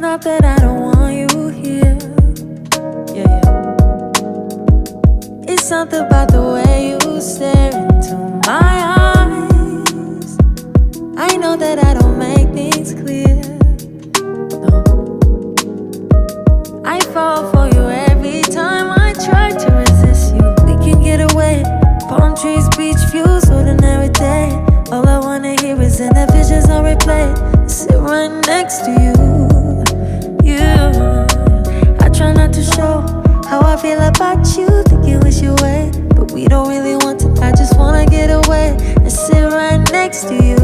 not that I don't want you here. Yeah, yeah. It's something about the way you stare into my eyes. I know that I don't make things clear. No. I fall for you every time I try to resist you. We can get away. Palm trees, beach views, ordinary day. All I wanna hear is in the visions on replay. Sit right next to you. I try not to show how I feel about you. Think you wish you away, but we don't really want to. I just wanna get away and sit right next to you.